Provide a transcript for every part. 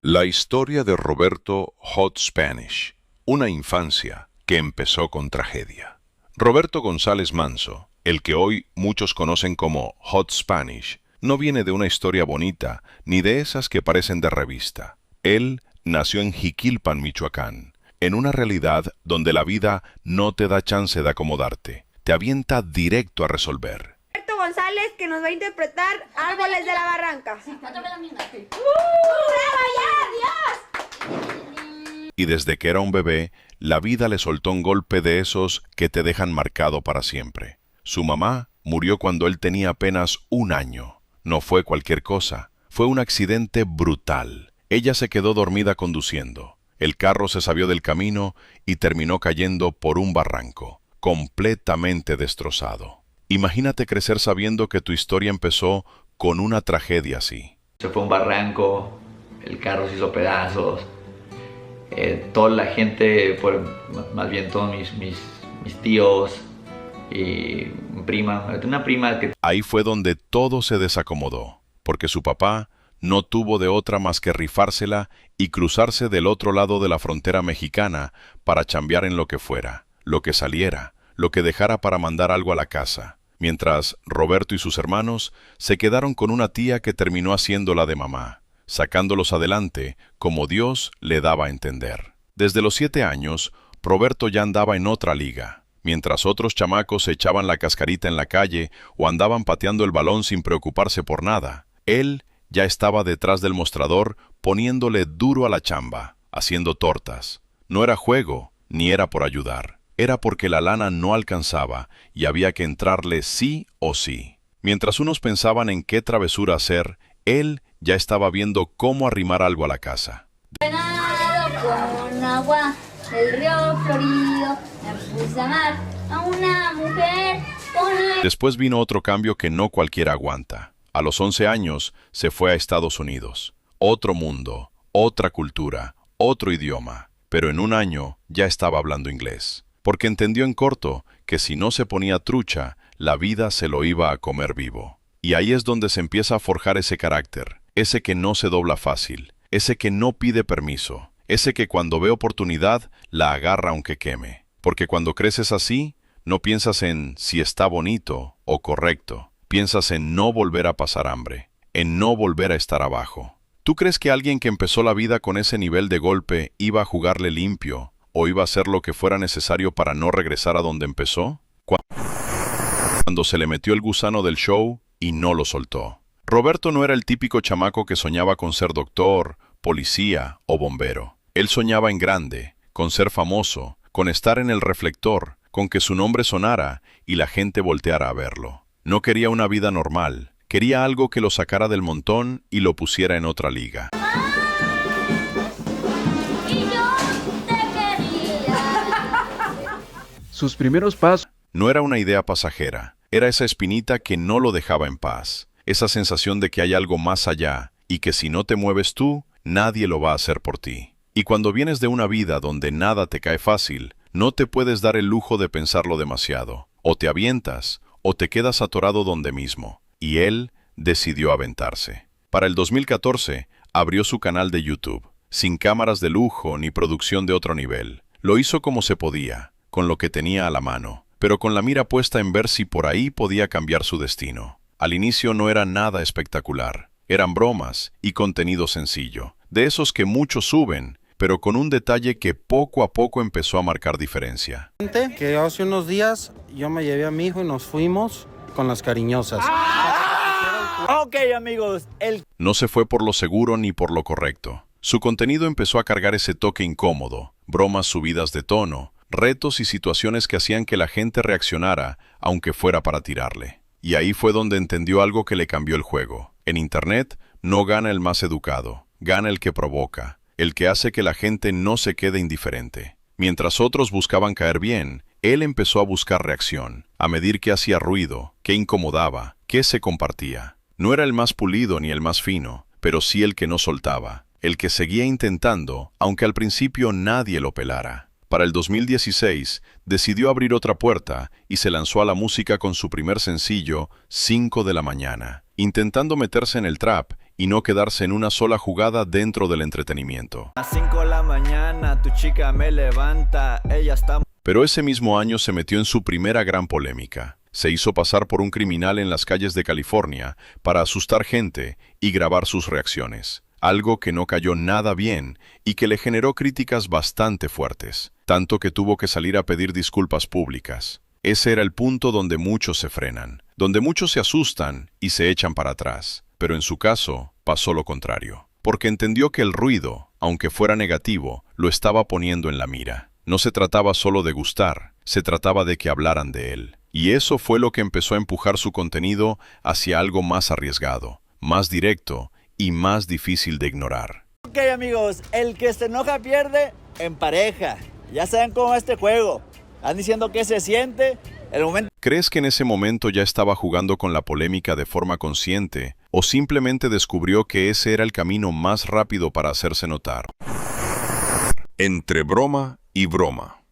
La historia de Roberto Hot Spanish, una infancia que empezó con tragedia. Roberto González Manso, el que hoy muchos conocen como Hot Spanish, no viene de una historia bonita ni de esas que parecen de revista. Él nació en Jiquilpan, Michoacán, en una realidad donde la vida no te da chance de acomodarte, te avienta directo a resolver. Roberto González, que nos va a interpretar Árboles de la Barranca. Otra vez la misma. ¡Bravo ya, Dios! Y desde que era un bebé, la vida le soltó un golpe de esos que te dejan marcado para siempre. Su mamá murió cuando él tenía apenas 1 año. No fue cualquier cosa, fue un accidente brutal. Ella se quedó dormida conduciendo. El carro se salió del camino y terminó cayendo por un barranco, completamente destrozado. Imagínate crecer sabiendo que tu historia empezó con una tragedia así. Se fue un barranco, el carro se hizo pedazos, toda la gente, más bien todos mis tíos y una prima que... Ahí fue donde todo se desacomodó, porque su papá no tuvo de otra más que rifársela y cruzarse del otro lado de la frontera mexicana para chambear en lo que fuera, lo que saliera, lo que dejara para mandar algo a la casa. Mientras Roberto y sus hermanos se quedaron con una tía que terminó haciéndola de mamá, sacándolos adelante como Dios le daba a entender. Desde los 7 años, Roberto ya andaba en otra liga. Mientras otros chamacos se echaban la cascarita en la calle o andaban pateando el balón sin preocuparse por nada, él ya estaba detrás del mostrador poniéndole duro a la chamba, haciendo tortas. No era juego, ni era por ayudar. Era porque la lana no alcanzaba y había que entrarle sí o sí. Mientras unos pensaban en qué travesura hacer, él ya estaba viendo cómo arrimar algo a la casa. Venado con agua del río Florido, me puse a amar a una mujer con el... Después vino otro cambio que no cualquiera aguanta. A los 11 años se fue a Estados Unidos. Otro mundo, otra cultura, otro idioma. Pero en 1 año ya estaba hablando inglés. Porque entendió en corto que si no se ponía trucha, la vida se lo iba a comer vivo. Y ahí es donde se empieza a forjar ese carácter, ese que no se dobla fácil, ese que no pide permiso, ese que cuando ve oportunidad la agarra aunque queme. Porque cuando creces así, no piensas en si está bonito o correcto, piensas en no volver a pasar hambre, en no volver a estar abajo. ¿Tú crees que alguien que empezó la vida con ese nivel de golpe iba a jugarle limpio o iba a hacer lo que fuera necesario para no regresar a donde empezó? Cuando se le metió el gusano del show y no lo soltó. Roberto no era el típico chamaco que soñaba con ser doctor, policía o bombero. Él soñaba en grande, con ser famoso, con estar en el reflector, con que su nombre sonara y la gente volteara a verlo. No quería una vida normal, quería algo que lo sacara del montón y lo pusiera en otra liga. Sus primeros pasos. No era una idea pasajera, era esa espinita que no lo dejaba en paz, esa sensación de que hay algo más allá y que si no te mueves tú, nadie lo va a hacer por ti. Y cuando vienes de una vida donde nada te cae fácil, no te puedes dar el lujo de pensarlo demasiado. O te avientas, o te quedas atorado donde mismo. Y él decidió aventarse. Para el 2014, abrió su canal de YouTube, sin cámaras de lujo ni producción de otro nivel. Lo hizo como se podía, con lo que tenía a la mano, pero con la mira puesta en ver si por ahí podía cambiar su destino. Al inicio no era nada espectacular, eran bromas y contenido sencillo, de esos que muchos suben, pero con un detalle que poco a poco empezó a marcar diferencia. Que hace unos días yo me llevé a mi hijo y nos fuimos con las cariñosas. Ok, amigos, No se fue por lo seguro ni por lo correcto. Su contenido empezó a cargar ese toque incómodo, bromas subidas de tono, retos y situaciones que hacían que la gente reaccionara, aunque fuera para tirarle. Y ahí fue donde entendió algo que le cambió el juego. En Internet no gana el más educado, gana el que provoca, el que hace que la gente no se quede indiferente. Mientras otros buscaban caer bien, él empezó a buscar reacción, a medir qué hacía ruido, qué incomodaba, qué se compartía. No era el más pulido ni el más fino, pero sí el que no soltaba, el que seguía intentando, aunque al principio nadie lo pelara. Para el 2016, decidió abrir otra puerta y se lanzó a la música con su primer sencillo, 5 de la mañana, intentando meterse en el trap y no quedarse en una sola jugada dentro del entretenimiento. A las 5 de la mañana tu chica me levanta, ella está... Pero ese mismo año se metió en su primera gran polémica. Se hizo pasar por un criminal en las calles de California para asustar gente y grabar sus reacciones. Algo que no cayó nada bien y que le generó críticas bastante fuertes, tanto que tuvo que salir a pedir disculpas públicas. Ese era el punto donde muchos se frenan, donde muchos se asustan y se echan para atrás. Pero en su caso, pasó lo contrario, porque entendió que el ruido, aunque fuera negativo, lo estaba poniendo en la mira. No se trataba solo de gustar, se trataba de que hablaran de él. Y eso fue lo que empezó a empujar su contenido hacia algo más arriesgado, más directo y más difícil de ignorar. Ok, amigos, el que se enoja pierde en pareja. Ya saben cómo va este juego. Están diciendo qué se siente. El momento... ¿Crees que en ese momento ya estaba jugando con la polémica de forma consciente o simplemente descubrió que ese era el camino más rápido para hacerse notar? Entre broma y broma.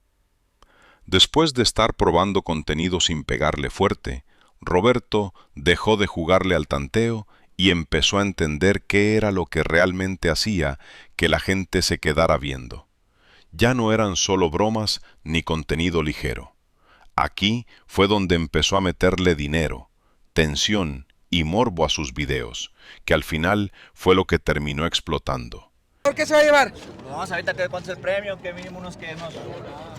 Después de estar probando contenido sin pegarle fuerte, Roberto dejó de jugarle al tanteo y empezó a entender qué era lo que realmente hacía que la gente se quedara viendo. Ya no eran solo bromas ni contenido ligero. Aquí fue donde empezó a meterle dinero, tensión y morbo a sus videos, que al final fue lo que terminó explotando. ¿Por qué se va a llevar? Pues vamos ahorita a ver cuánto es el premio, que mínimo unos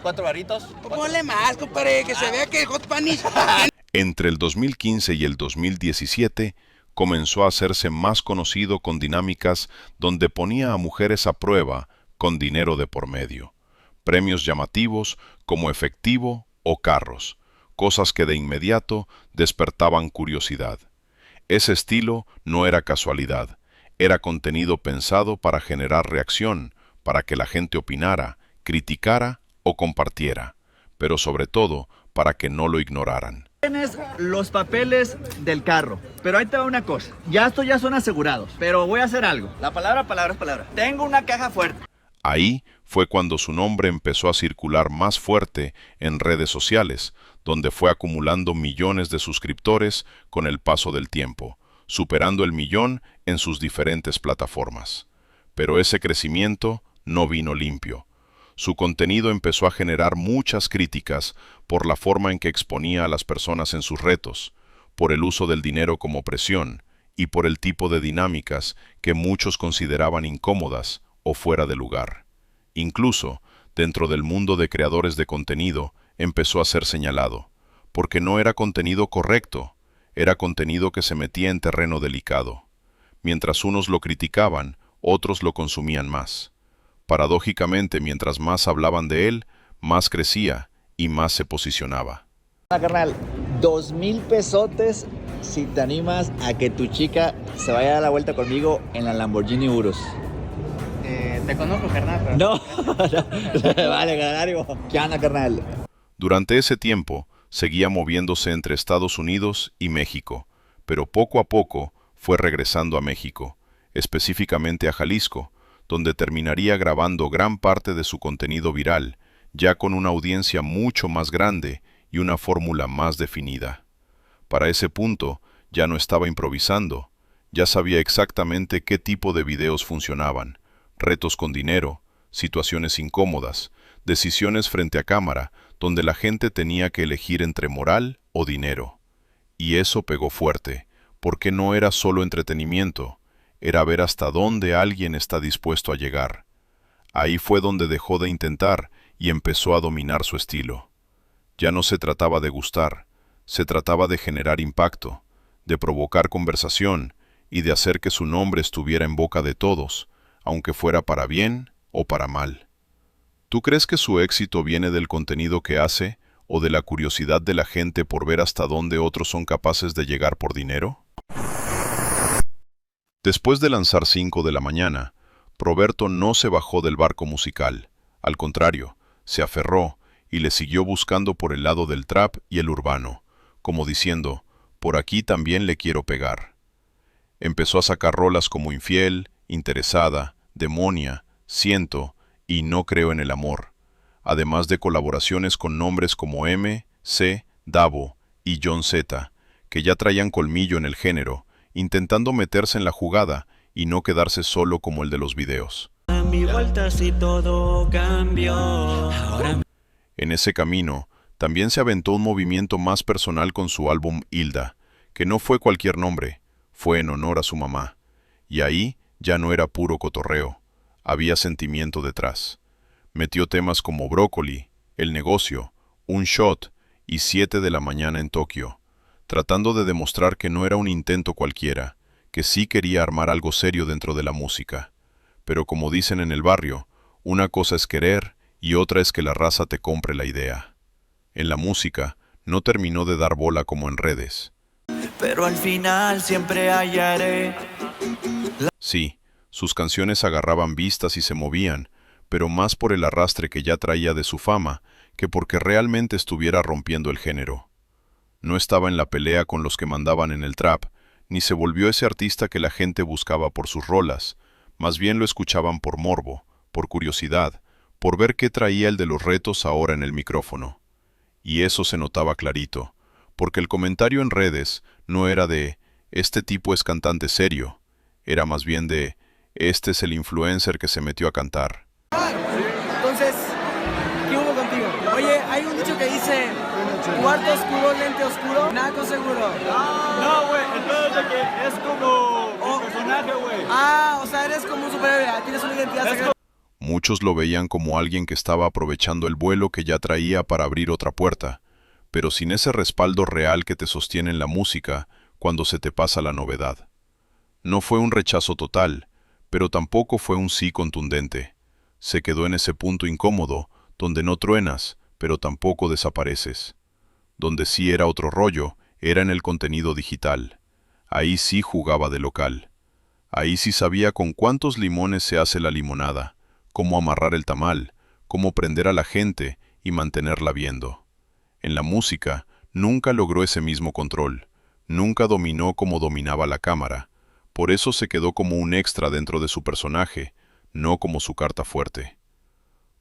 4 varitos. Ponle más, compadre, que se vea que Hot Spanish. Entre el 2015 y el 2017, comenzó a hacerse más conocido con dinámicas donde ponía a mujeres a prueba con dinero de por medio. Premios llamativos como efectivo o carros, cosas que de inmediato despertaban curiosidad. Ese estilo no era casualidad, era contenido pensado para generar reacción, para que la gente opinara, criticara o compartiera, pero sobre todo para que no lo ignoraran. Tienes los papeles del carro, pero ahí te va una cosa. Estos ya son asegurados, pero voy a hacer algo. La palabra es palabra. Tengo una caja fuerte. Ahí fue cuando su nombre empezó a circular más fuerte en redes sociales, donde fue acumulando millones de suscriptores con el paso del tiempo, superando el 1.000.000 en sus diferentes plataformas. Pero ese crecimiento no vino limpio. Su contenido empezó a generar muchas críticas por la forma en que exponía a las personas en sus retos, por el uso del dinero como presión y por el tipo de dinámicas que muchos consideraban incómodas o fuera de lugar. Incluso, dentro del mundo de creadores de contenido, empezó a ser señalado, porque no era contenido correcto, era contenido que se metía en terreno delicado. Mientras unos lo criticaban, otros lo consumían más. Paradójicamente, mientras más hablaban de él, más crecía y más se posicionaba. Carnal, 2,000 pesotes si te animas a que tu chica se vaya a dar la vuelta conmigo en la Lamborghini Urus. Te conozco, carnal, pero... No, vale, carnal. ¿Qué onda, carnal? Durante ese tiempo, seguía moviéndose entre Estados Unidos y México, pero poco a poco fue regresando a México, específicamente a Jalisco, donde terminaría grabando gran parte de su contenido viral, ya con una audiencia mucho más grande y una fórmula más definida. Para ese punto, ya no estaba improvisando, ya sabía exactamente qué tipo de videos funcionaban, retos con dinero, situaciones incómodas, decisiones frente a cámara, donde la gente tenía que elegir entre moral o dinero. Y eso pegó fuerte, porque no era solo entretenimiento, era ver hasta dónde alguien está dispuesto a llegar. Ahí fue donde dejó de intentar y empezó a dominar su estilo. Ya no se trataba de gustar, se trataba de generar impacto, de provocar conversación y de hacer que su nombre estuviera en boca de todos, aunque fuera para bien o para mal. ¿Tú crees que su éxito viene del contenido que hace o de la curiosidad de la gente por ver hasta dónde otros son capaces de llegar por dinero? Después de lanzar 5 de la mañana, Roberto no se bajó del barco musical. Al contrario, se aferró y le siguió buscando por el lado del trap y el urbano, como diciendo, por aquí también le quiero pegar. Empezó a sacar rolas como Infiel, Interesada, Demonia, Siento y No creo en el amor, además de colaboraciones con nombres como M, C, Davo y John Z, que ya traían colmillo en el género, intentando meterse en la jugada y no quedarse solo como el de los videos. En ese camino, también se aventó un movimiento más personal con su álbum Hilda, que no fue cualquier nombre, fue en honor a su mamá. Y ahí ya no era puro cotorreo, había sentimiento detrás. Metió temas como Brócoli, El Negocio, Un Shot y 7 de la mañana en Tokio, tratando de demostrar que no era un intento cualquiera, que sí quería armar algo serio dentro de la música. Pero como dicen en el barrio, una cosa es querer y otra es que la raza te compre la idea. En la música, no terminó de dar bola como en redes. Pero al final siempre hallaré. Sí, sus canciones agarraban vistas y se movían, pero más por el arrastre que ya traía de su fama, que porque realmente estuviera rompiendo el género. No estaba en la pelea con los que mandaban en el trap, ni se volvió ese artista que la gente buscaba por sus rolas, más bien lo escuchaban por morbo, por curiosidad, por ver qué traía el de los retos ahora en el micrófono. Y eso se notaba clarito, porque el comentario en redes no era de «este tipo es cantante serio», era más bien de «este es el influencer que se metió a cantar». Entonces, ¿qué hubo contigo? Oye, hay un dicho que dice, cuarto oscuro, lente oscuro, naco seguro. No, güey, entonces de que es como un personaje, güey. Ah, o sea, eres como un superhéroe, tienes una identidad secreta. Muchos lo veían como alguien que estaba aprovechando el vuelo que ya traía para abrir otra puerta, pero sin ese respaldo real que te sostiene en la música cuando se te pasa la novedad. No fue un rechazo total, pero tampoco fue un sí contundente. Se quedó en ese punto incómodo, donde no truenas, pero tampoco desapareces. Donde sí era otro rollo, era en el contenido digital. Ahí sí jugaba de local. Ahí sí sabía con cuántos limones se hace la limonada, cómo amarrar el tamal, cómo prender a la gente y mantenerla viendo. En la música, nunca logró ese mismo control, nunca dominó como dominaba la cámara, por eso se quedó como un extra dentro de su personaje, no como su carta fuerte.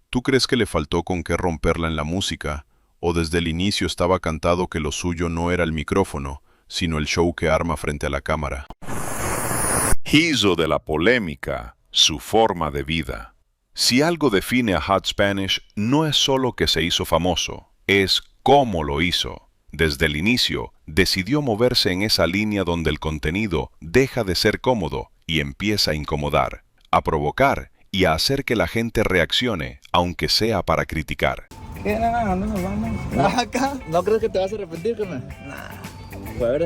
¿Tú crees que le faltó con qué romperla en la música, o desde el inicio estaba cantado que lo suyo no era el micrófono, sino el show que arma frente a la cámara? Hizo de la polémica su forma de vida. Si algo define a Hot Spanish, no es solo que se hizo famoso, es cómo lo hizo. Desde el inicio, decidió moverse en esa línea donde el contenido deja de ser cómodo y empieza a incomodar, a provocar y a hacer que la gente reaccione, aunque sea para criticar. ¿Qué, nada? ¿Dónde nos vamos? Acá. ¿No crees que te vas a arrepentir, carnal?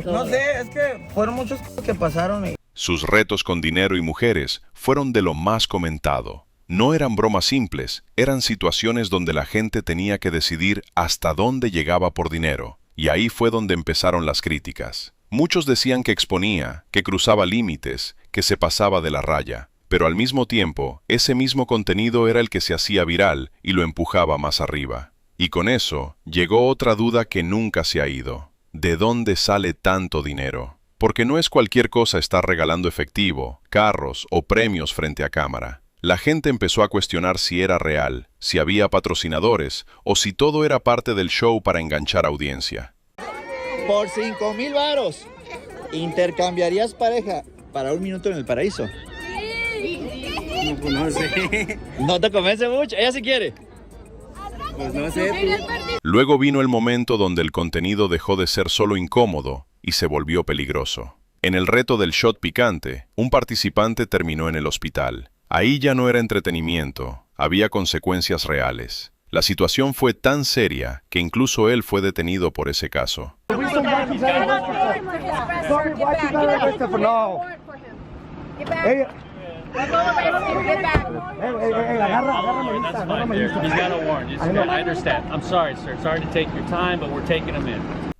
No sé, es que fueron muchos cosas que pasaron y... Sus retos con dinero y mujeres fueron de lo más comentado. No eran bromas simples, eran situaciones donde la gente tenía que decidir hasta dónde llegaba por dinero. Y ahí fue donde empezaron las críticas. Muchos decían que exponía, que cruzaba límites, que se pasaba de la raya. Pero al mismo tiempo, ese mismo contenido era el que se hacía viral y lo empujaba más arriba. Y con eso, llegó otra duda que nunca se ha ido. ¿De dónde sale tanto dinero? Porque no es cualquier cosa estar regalando efectivo, carros o premios frente a cámara. La gente empezó a cuestionar si era real, si había patrocinadores o si todo era parte del show para enganchar audiencia. Por 5,000 varos, ¿intercambiarías pareja para 1 minuto en el paraíso? No sé. ¿No te convence mucho? ¿Ella sí quiere? Pues no sé. Luego vino el momento donde el contenido dejó de ser solo incómodo y se volvió peligroso. En el reto del shot picante, un participante terminó en el hospital. Ahí ya no era entretenimiento, había consecuencias reales. La situación fue tan seria que incluso él fue detenido por ese caso.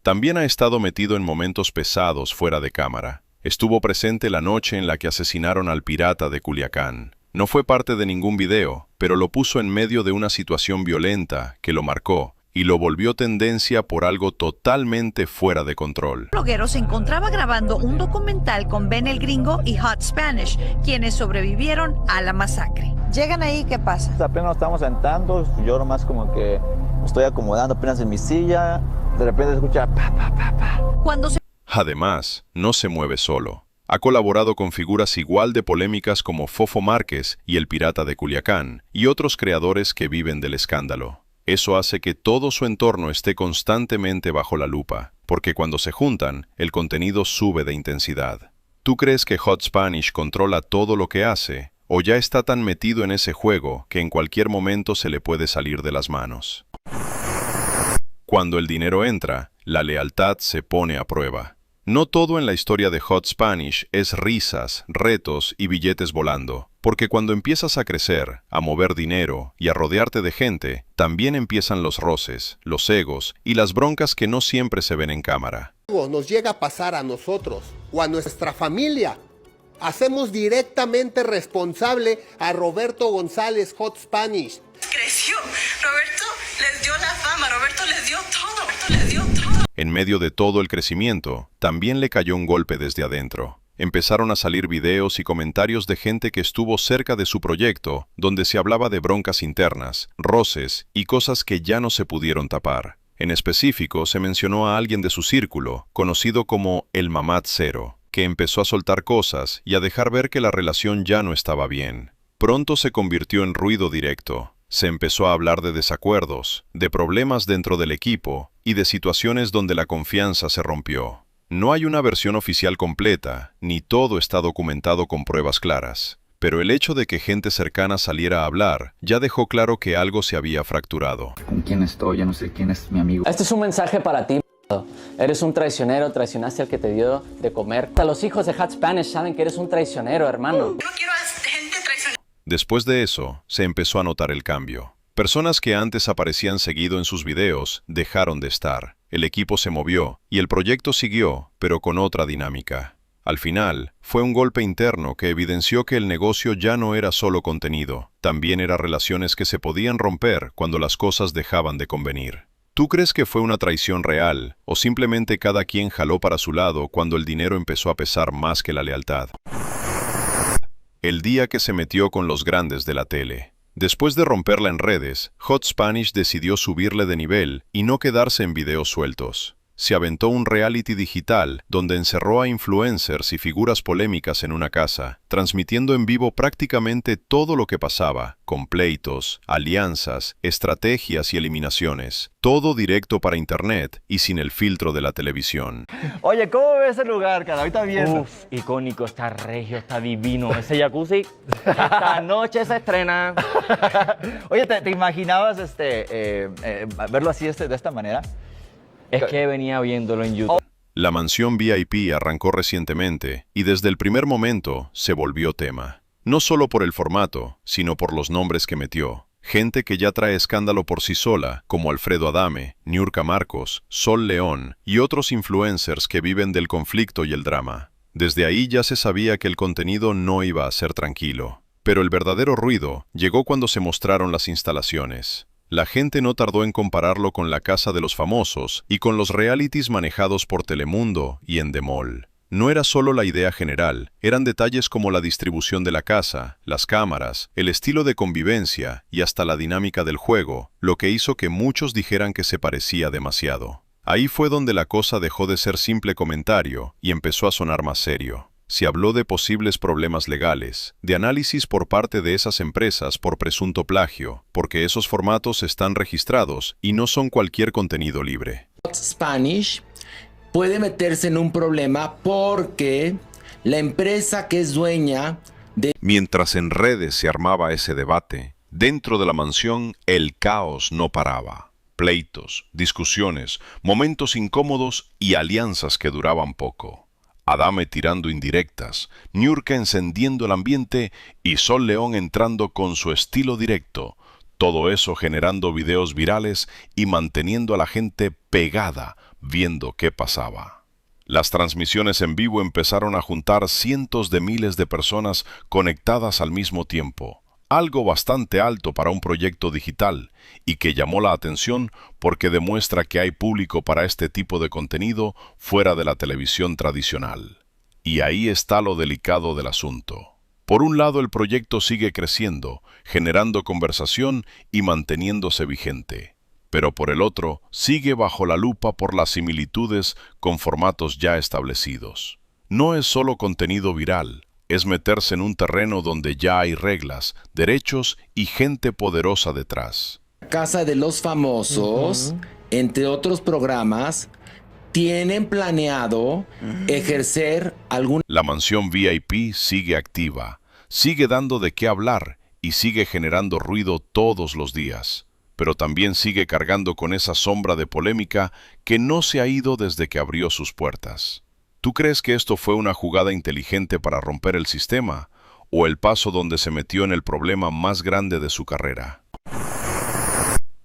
También ha estado metido en momentos pesados fuera de cámara. Estuvo presente la noche en la que asesinaron al pirata de Culiacán. No fue parte de ningún video, pero lo puso en medio de una situación violenta que lo marcó y lo volvió tendencia por algo totalmente fuera de control. El bloguero se encontraba grabando un documental con Ben el Gringo y Hot Spanish, quienes sobrevivieron a la masacre. Llegan ahí, ¿qué pasa? Apenas nos estamos sentando, yo nomás como que me estoy acomodando apenas en mi silla, de repente se escucha pa, pa, pa, pa. Cuando se... Además, no se mueve solo. Ha colaborado con figuras igual de polémicas como Fofo Márquez y el Pirata de Culiacán, y otros creadores que viven del escándalo. Eso hace que todo su entorno esté constantemente bajo la lupa, porque cuando se juntan, el contenido sube de intensidad. ¿Tú crees que Hot Spanish controla todo lo que hace, o ya está tan metido en ese juego que en cualquier momento se le puede salir de las manos? Cuando el dinero entra, la lealtad se pone a prueba. No todo en la historia de Hot Spanish es risas, retos y billetes volando, porque cuando empiezas a crecer, a mover dinero y a rodearte de gente, también empiezan los roces, los egos y las broncas que no siempre se ven en cámara. Nos llega a pasar a nosotros o a nuestra familia. Hacemos directamente responsable a Roberto González Hot Spanish. Creció. Roberto les dio la fama, Roberto les dio todo, Roberto les dio todo. En medio de todo el crecimiento, también le cayó un golpe desde adentro. Empezaron a salir videos y comentarios de gente que estuvo cerca de su proyecto, donde se hablaba de broncas internas, roces y cosas que ya no se pudieron tapar. En específico, se mencionó a alguien de su círculo, conocido como el Mamat Cero, que empezó a soltar cosas y a dejar ver que la relación ya no estaba bien. Pronto se convirtió en ruido directo. Se empezó a hablar de desacuerdos, de problemas dentro del equipo y de situaciones donde la confianza se rompió. No hay una versión oficial completa, ni todo está documentado con pruebas claras. Pero el hecho de que gente cercana saliera a hablar ya dejó claro que algo se había fracturado. ¿Con quién estoy? Ya no sé quién es mi amigo. Este es un mensaje para ti. Eres un traicionero, traicionaste al que te dio de comer. Hasta los hijos de Hot Spanish saben que eres un traicionero, hermano. Yo no quiero a gente traicionera. Después de eso, se empezó a notar el cambio. Personas que antes aparecían seguido en sus videos dejaron de estar. El equipo se movió y el proyecto siguió, pero con otra dinámica. Al final, fue un golpe interno que evidenció que el negocio ya no era solo contenido, también eran relaciones que se podían romper cuando las cosas dejaban de convenir. ¿Tú crees que fue una traición real, o simplemente cada quien jaló para su lado cuando el dinero empezó a pesar más que la lealtad? El día que se metió con los grandes de la tele. Después de romperla en redes, Hot Spanish decidió subirle de nivel y no quedarse en videos sueltos. Se aventó un reality digital donde encerró a influencers y figuras polémicas en una casa, transmitiendo en vivo prácticamente todo lo que pasaba, con pleitos, alianzas, estrategias y eliminaciones. Todo directo para internet y sin el filtro de la televisión. Oye, ¿cómo ves ese lugar, cara? Ahorita viendo. Uf, icónico, está regio, está divino. Ese jacuzzi, esta noche se estrena. Oye, ¿te imaginabas verlo así de esta manera? Es que venía viéndolo en YouTube. La mansión VIP arrancó recientemente y desde el primer momento se volvió tema. No solo por el formato, sino por los nombres que metió. Gente que ya trae escándalo por sí sola, como Alfredo Adame, Niurka Marcos, Sol León y otros influencers que viven del conflicto y el drama. Desde ahí ya se sabía que el contenido no iba a ser tranquilo. Pero el verdadero ruido llegó cuando se mostraron las instalaciones. La gente no tardó en compararlo con La Casa de los Famosos y con los realities manejados por Telemundo y Endemol. No era solo la idea general, eran detalles como la distribución de la casa, las cámaras, el estilo de convivencia y hasta la dinámica del juego, lo que hizo que muchos dijeran que se parecía demasiado. Ahí fue donde la cosa dejó de ser simple comentario y empezó a sonar más serio. Se habló de posibles problemas legales, de análisis por parte de esas empresas por presunto plagio, porque esos formatos están registrados y no son cualquier contenido libre. Hot Spanish puede meterse en un problema porque la empresa que es dueña de... Mientras en redes se armaba ese debate, dentro de la mansión el caos no paraba. Pleitos, discusiones, momentos incómodos y alianzas que duraban poco. Adame tirando indirectas, Niurka encendiendo el ambiente y Sol León entrando con su estilo directo. Todo eso generando videos virales y manteniendo a la gente pegada viendo qué pasaba. Las transmisiones en vivo empezaron a juntar cientos de miles de personas conectadas al mismo tiempo. Algo bastante alto para un proyecto digital y que llamó la atención porque demuestra que hay público para este tipo de contenido fuera de la televisión tradicional. Y ahí está lo delicado del asunto. Por un lado, el proyecto sigue creciendo, generando conversación y manteniéndose vigente. Pero por el otro, sigue bajo la lupa por las similitudes con formatos ya establecidos. No es solo contenido viral, es meterse en un terreno donde ya hay reglas, derechos y gente poderosa detrás. Casa de los Famosos, entre otros programas, tienen planeado ejercer algún... La mansión VIP sigue activa, sigue dando de qué hablar y sigue generando ruido todos los días, pero también sigue cargando con esa sombra de polémica que no se ha ido desde que abrió sus puertas. ¿Tú crees que esto fue una jugada inteligente para romper el sistema o el paso donde se metió en el problema más grande de su carrera?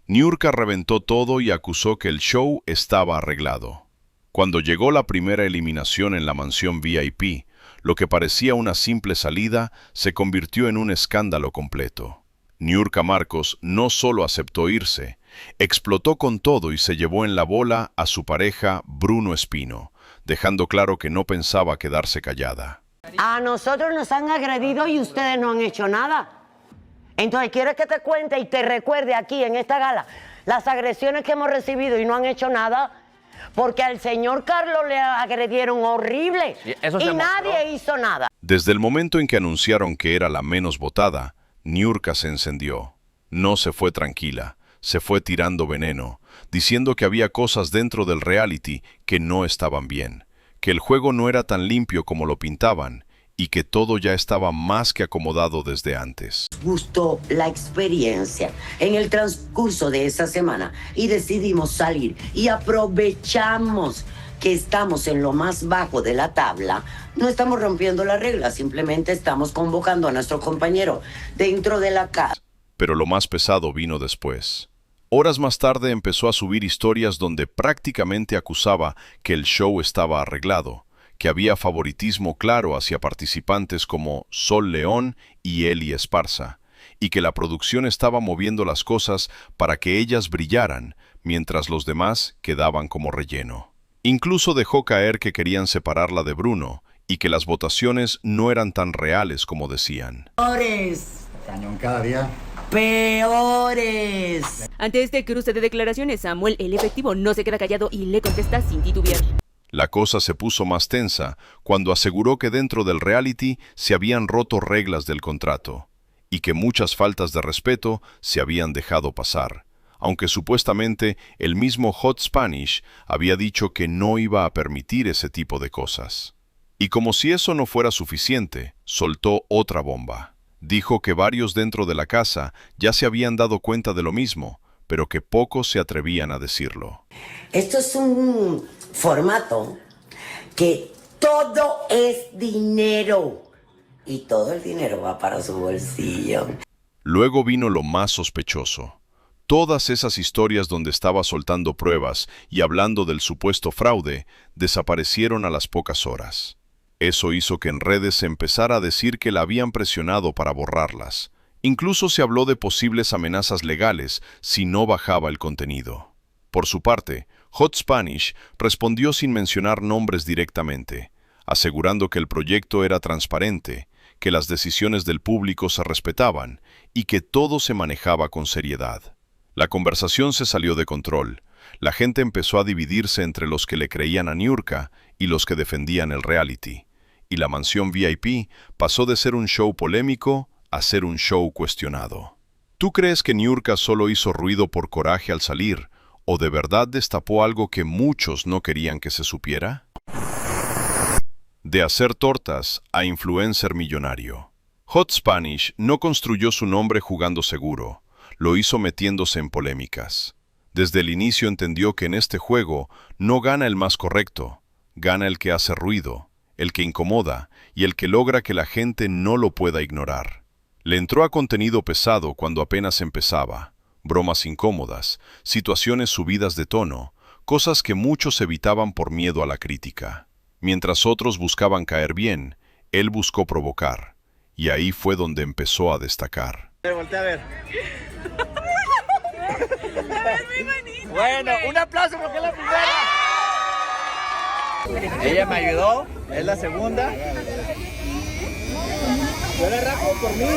Niurka reventó todo y acusó que el show estaba arreglado. Cuando llegó la primera eliminación en la mansión VIP, lo que parecía una simple salida se convirtió en un escándalo completo. Niurka Marcos no solo aceptó irse, explotó con todo y se llevó en la bola a su pareja Bruno Espino, dejando claro que no pensaba quedarse callada. A nosotros nos han agredido y ustedes no han hecho nada. Entonces, ¿quieres que te cuente y te recuerde aquí en esta gala las agresiones que hemos recibido y no han hecho nada? Porque al señor Carlos le agredieron horrible y nadie hizo nada. Desde el momento en que anunciaron que era la menos votada, Niurka se encendió. No se fue tranquila, se fue tirando veneno, diciendo que había cosas dentro del reality que no estaban bien, que el juego no era tan limpio como lo pintaban y que todo ya estaba más que acomodado desde antes. Gustó la experiencia en el transcurso de esa semana y decidimos salir y aprovechamos que estamos en lo más bajo de la tabla. No estamos rompiendo la regla, simplemente estamos convocando a nuestro compañero dentro de la casa. Pero lo más pesado vino después. Horas más tarde empezó a subir historias donde prácticamente acusaba que el show estaba arreglado, que había favoritismo claro hacia participantes como Sol León y Eli Esparza, y que la producción estaba moviendo las cosas para que ellas brillaran, mientras los demás quedaban como relleno. Incluso dejó caer que querían separarla de Bruno, y que las votaciones no eran tan reales como decían. Peores. Cañón cada día. Peores. Ante este cruce de declaraciones, Samuel, el efectivo, no se queda callado y le contesta sin titubear. La cosa se puso más tensa cuando aseguró que dentro del reality se habían roto reglas del contrato y que muchas faltas de respeto se habían dejado pasar, aunque supuestamente el mismo Hot Spanish había dicho que no iba a permitir ese tipo de cosas. Y como si eso no fuera suficiente, soltó otra bomba. Dijo que varios dentro de la casa ya se habían dado cuenta de lo mismo, pero que pocos se atrevían a decirlo. Esto es un formato que todo es dinero y todo el dinero va para su bolsillo. Luego vino lo más sospechoso. Todas esas historias donde estaba soltando pruebas y hablando del supuesto fraude desaparecieron a las pocas horas. Eso hizo que en redes se empezara a decir que la habían presionado para borrarlas. Incluso se habló de posibles amenazas legales si no bajaba el contenido. Por su parte, Hot Spanish respondió sin mencionar nombres directamente, asegurando que el proyecto era transparente, que las decisiones del público se respetaban y que todo se manejaba con seriedad. La conversación se salió de control. La gente empezó a dividirse entre los que le creían a Niurka y los que defendían el reality. Y la mansión VIP pasó de ser un show polémico a ser un show cuestionado. ¿Tú crees que Niurka solo hizo ruido por coraje al salir, o de verdad destapó algo que muchos no querían que se supiera? De hacer tortas a influencer millonario. Hot Spanish no construyó su nombre jugando seguro, lo hizo metiéndose en polémicas. Desde el inicio entendió que en este juego no gana el más correcto, gana el que hace ruido, el que incomoda y el que logra que la gente no lo pueda ignorar. Le entró a contenido pesado cuando apenas empezaba, bromas incómodas, situaciones subidas de tono, cosas que muchos evitaban por miedo a la crítica. Mientras otros buscaban caer bien, él buscó provocar, y ahí fue donde empezó a destacar. Voltea a ver. Bueno, un aplauso porque es la primera. Ella me ayudó, es la segunda. Yo le rajo por 1000.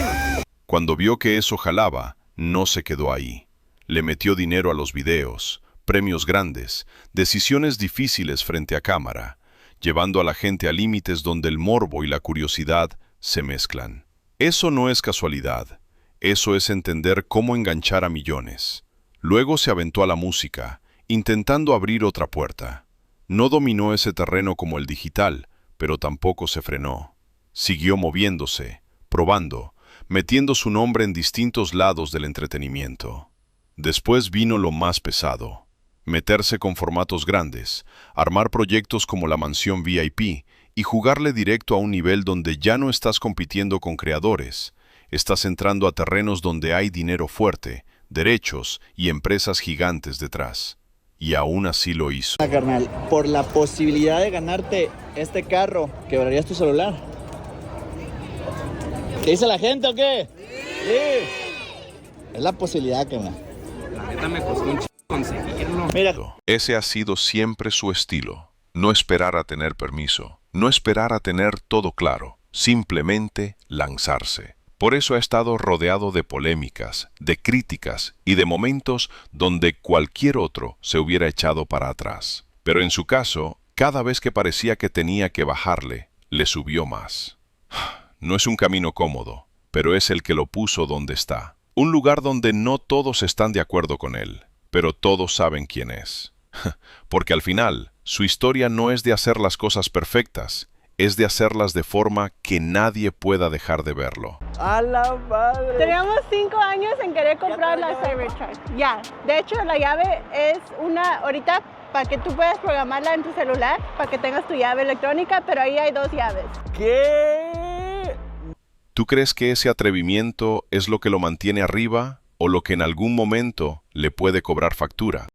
Cuando vio que eso jalaba, no se quedó ahí. Le metió dinero a los videos, premios grandes, decisiones difíciles frente a cámara. llevando a la gente a límites donde el morbo y la curiosidad se mezclan. Eso no es casualidad, eso es entender cómo enganchar a millones. Luego se aventó a la música, intentando abrir otra puerta. No dominó ese terreno como el digital, pero tampoco se frenó. Siguió moviéndose, probando, metiendo su nombre en distintos lados del entretenimiento. Después vino lo más pesado. Meterse con formatos grandes, armar proyectos como la Mansión VIP y jugarle directo a un nivel donde ya no estás compitiendo con creadores, estás entrando a terrenos donde hay dinero fuerte, derechos y empresas gigantes detrás. Y aún así lo hizo. Carnal, por la posibilidad de ganarte este carro, ¿quebrarías tu celular? ¿Qué dice la gente o qué? Sí. Es la posibilidad, carnal. La neta me costó un conseguirlo. Mira. Ese ha sido siempre su estilo. No esperar a tener permiso, no esperar a tener todo claro, simplemente lanzarse. Por eso ha estado rodeado de polémicas, de críticas y de momentos donde cualquier otro se hubiera echado para atrás. Pero en su caso, cada vez que parecía que tenía que bajarle, le subió más. No es un camino cómodo, pero es el que lo puso donde está. Un lugar donde no todos están de acuerdo con él, pero todos saben quién es. Porque al final, su historia no es de hacer las cosas perfectas, es de hacerlas de forma que nadie pueda dejar de verlo. ¡A la madre! Teníamos 5 años en querer comprar la Cybertruck. Ya, de hecho la llave es una, ahorita para que tú puedas programarla en tu celular, para que tengas tu llave electrónica, pero ahí hay 2 llaves. ¿Qué? ¿Tú crees que ese atrevimiento es lo que lo mantiene arriba o lo que en algún momento le puede cobrar factura?